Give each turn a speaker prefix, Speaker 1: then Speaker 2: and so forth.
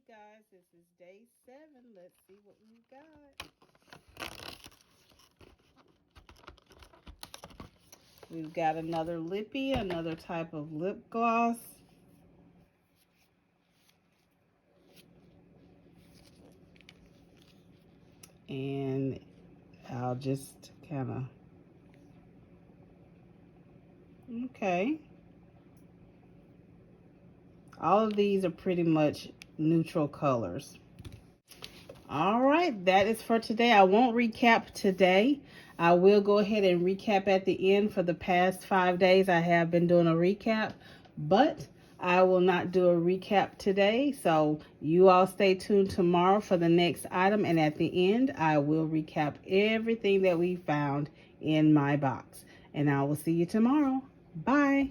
Speaker 1: guys, this is day 7. Let's see what we've got. We've got another lippy, another type of lip gloss. And I'll just kind of, okay. All of these are pretty much neutral colors. All right, that is for today. I won't recap today. I will go ahead and recap at the end. For the past 5 days, I have been doing a recap, but I will not do a recap today. So you all stay tuned tomorrow for the next item. And at the end, I will recap everything that we found in my box. And I will see you tomorrow. Bye.